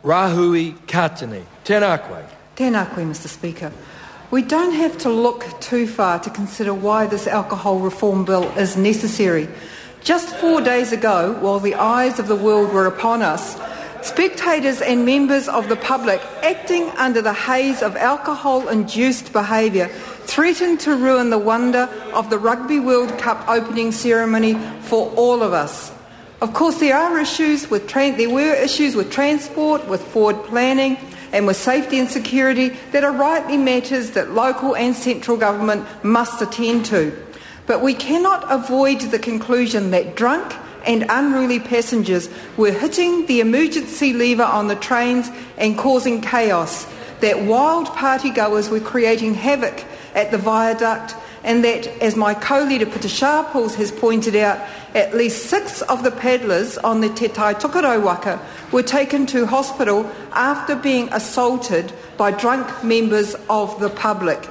Rahui Katani. Tēnā koe. Tēnā koe, Mr. Speaker. We don't have to look too far to consider why this alcohol reform bill is necessary. Just 4 days ago, while the eyes of the world were upon us, spectators and members of the public, acting under the haze of alcohol-induced behaviour, threatened to ruin the wonder of the Rugby World Cup opening ceremony for all of us. Of course, there were issues with transport, with forward planning, and with safety and security that are rightly matters that local and central government must attend to. But we cannot avoid the conclusion that drunk and unruly passengers were hitting the emergency lever on the trains and causing chaos, that wild partygoers were creating havoc at the viaduct, and that, as my co-leader Peter Sharples has pointed out, at least 6 of the paddlers on the Te Tai Tukaro Waka were taken to hospital after being assaulted by drunk members of the public.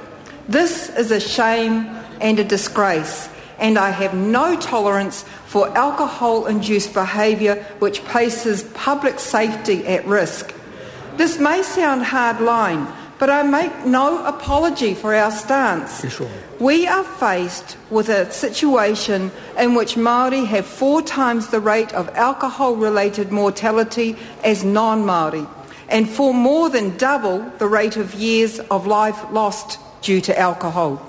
This is a shame and a disgrace, and I have no tolerance for alcohol-induced behaviour which places public safety at risk. This may sound hard line, but I make no apology for our stance. Yes, sure. We are faced with a situation in which Māori have 4 times the rate of alcohol-related mortality as non-Māori, and for more than double the rate of years of life lost due to alcohol.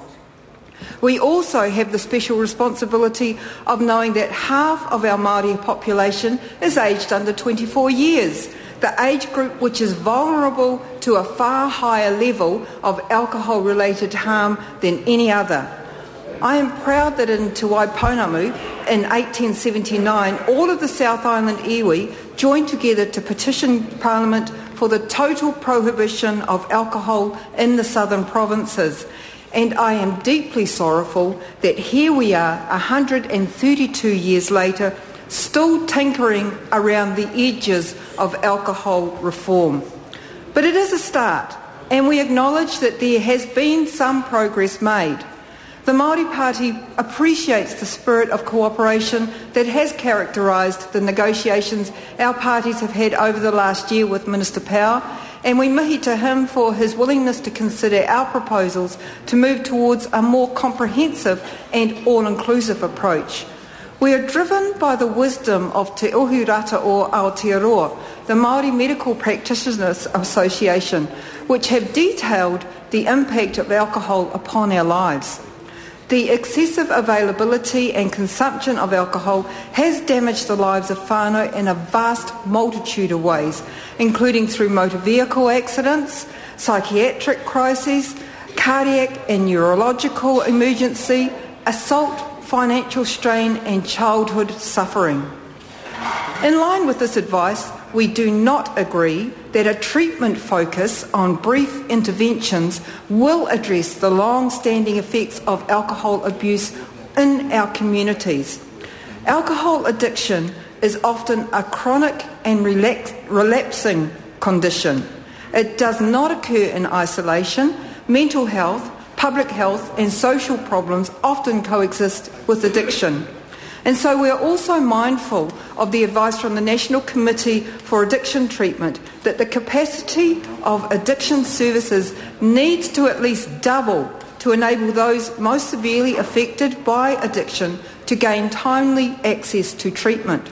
We also have the special responsibility of knowing that half of our Māori population is aged under 24 years, the age group which is vulnerable to a far higher level of alcohol-related harm than any other. I am proud that in Te Waipounamu in 1879, all of the South Island iwi joined together to petition Parliament for the total prohibition of alcohol in the southern provinces. And I am deeply sorrowful that here we are, 132 years later, still tinkering around the edges of alcohol reform. But it is a start, and we acknowledge that there has been some progress made. The Māori Party appreciates the spirit of cooperation that has characterised the negotiations our parties have had over the last year with Minister Powell, and we mihi to him for his willingness to consider our proposals to move towards a more comprehensive and all-inclusive approach. We are driven by the wisdom of Te Ohurata o Aotearoa, the Māori Medical Practitioners Association, which have detailed the impact of alcohol upon our lives. The excessive availability and consumption of alcohol has damaged the lives of whānau in a vast multitude of ways, including through motor vehicle accidents, psychiatric crises, cardiac and neurological emergency, assault, financial strain and childhood suffering. In line with this advice, we do not agree that a treatment focus on brief interventions will address the long-standing effects of alcohol abuse in our communities. Alcohol addiction is often a chronic and relapsing condition. It does not occur in isolation. Mental health, public health and social problems often coexist with addiction. And so we are also mindful of the advice from the National Committee for Addiction Treatment that the capacity of addiction services needs to at least double to enable those most severely affected by addiction to gain timely access to treatment.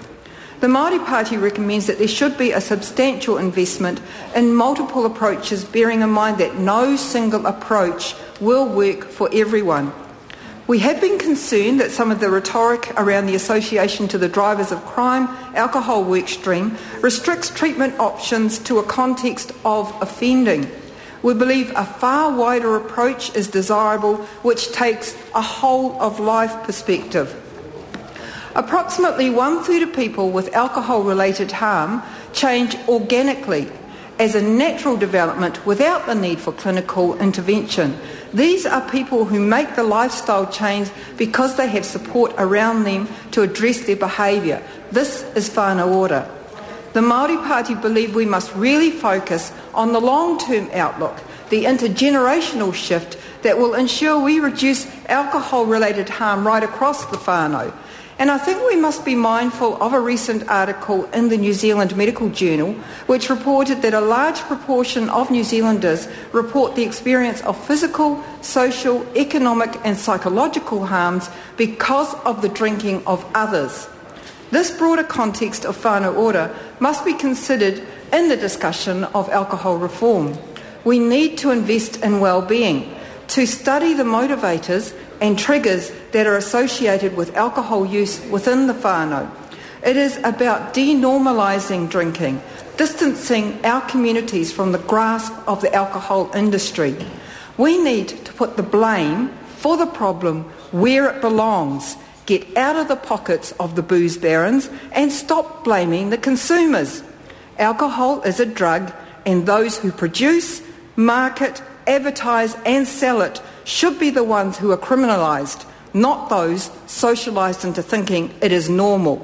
The Māori Party recommends that there should be a substantial investment in multiple approaches, bearing in mind that no single approach will work for everyone. We have been concerned that some of the rhetoric around the association to the Drivers of Crime alcohol workstream restricts treatment options to a context of offending. We believe a far wider approach is desirable, which takes a whole-of-life perspective. Approximately 1/3 of people with alcohol-related harm change organically as a natural development without the need for clinical intervention. These are people who make the lifestyle change because they have support around them to address their behaviour. This is whānau ora. The Māori Party believe we must really focus on the long-term outlook, the intergenerational shift that will ensure we reduce alcohol-related harm right across the whānau. And I think we must be mindful of a recent article in the New Zealand Medical Journal which reported that a large proportion of New Zealanders report the experience of physical, social, economic and psychological harms because of the drinking of others. This broader context of whānau ora must be considered in the discussion of alcohol reform. We need to invest in well-being, to study the motivators and triggers that are associated with alcohol use within the whānau. It is about denormalising drinking, distancing our communities from the grasp of the alcohol industry. We need to put the blame for the problem where it belongs, get out of the pockets of the booze barons and stop blaming the consumers. Alcohol is a drug, and those who produce, market, advertise and sell it should be the ones who are criminalised, not those socialised into thinking it is normal.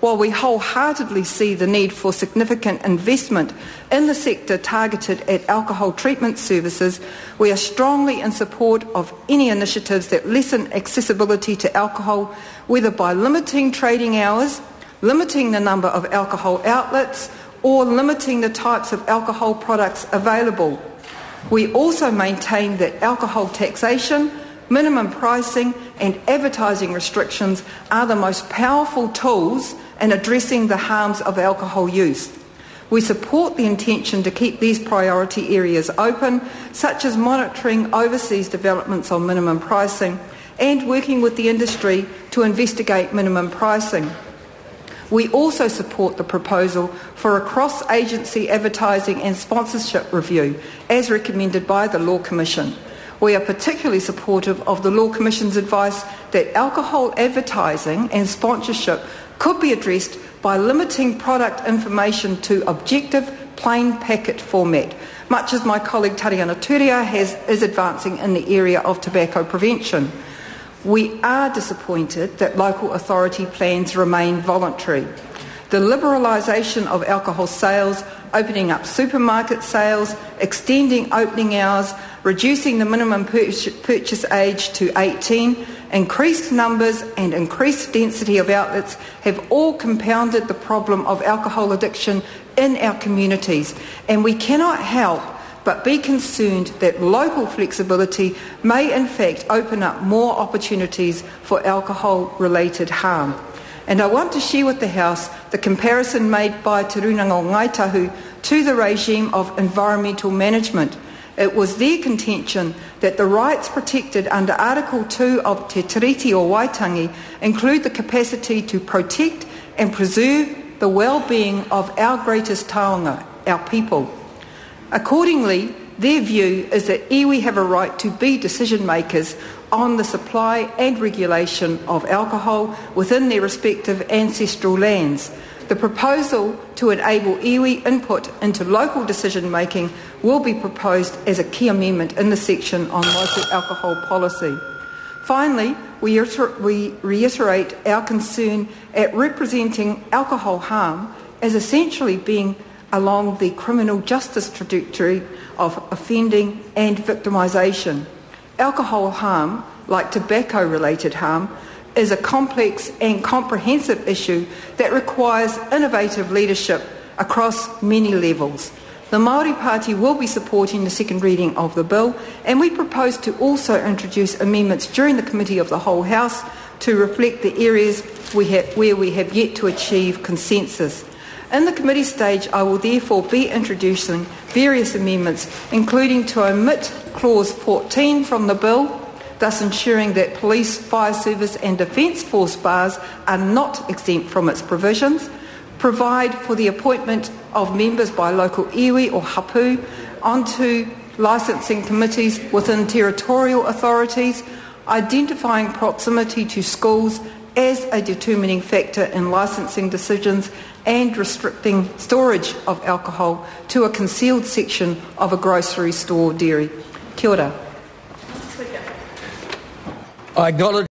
While we wholeheartedly see the need for significant investment in the sector targeted at alcohol treatment services, we are strongly in support of any initiatives that lessen accessibility to alcohol, whether by limiting trading hours, limiting the number of alcohol outlets, or limiting the types of alcohol products available. We also maintain that alcohol taxation, minimum pricing and advertising restrictions are the most powerful tools in addressing the harms of alcohol use. We support the intention to keep these priority areas open, such as monitoring overseas developments on minimum pricing and working with the industry to investigate minimum pricing. We also support the proposal for a cross-agency advertising and sponsorship review, as recommended by the Law Commission. We are particularly supportive of the Law Commission's advice that alcohol advertising and sponsorship could be addressed by limiting product information to objective, plain packet format, much as my colleague Tariana Turia is advancing in the area of tobacco prevention. We are disappointed that local authority plans remain voluntary. The liberalisation of alcohol sales, opening up supermarket sales, extending opening hours, reducing the minimum purchase age to 18, increased numbers and increased density of outlets have all compounded the problem of alcohol addiction in our communities, and we cannot help but be concerned that local flexibility may in fact open up more opportunities for alcohol-related harm. And I want to share with the House the comparison made by Te Runanga o Ngaitahu to the regime of environmental management. It was their contention that the rights protected under Article 2 of Te Tiriti o Waitangi include the capacity to protect and preserve the well-being of our greatest taonga, our people. Accordingly, their view is that iwi have a right to be decision makers on the supply and regulation of alcohol within their respective ancestral lands. The proposal to enable iwi input into local decision making will be proposed as a key amendment in the section on local alcohol policy. Finally, we reiterate our concern at representing alcohol harm as essentially being along the criminal justice trajectory of offending and victimisation. Alcohol harm, like tobacco-related harm, is a complex and comprehensive issue that requires innovative leadership across many levels. The Māori Party will be supporting the second reading of the bill, and we propose to also introduce amendments during the Committee of the Whole House to reflect the areas where we have yet to achieve consensus. In the committee stage, I will therefore be introducing various amendments, including to omit Clause 14 from the bill, thus ensuring that police, fire service and defence force bars are not exempt from its provisions, provide for the appointment of members by local iwi or hapu onto licensing committees within territorial authorities, identifying proximity to schools as a determining factor in licensing decisions, and restricting storage of alcohol to a concealed section of a grocery store dairy. Kia ora. I acknowledge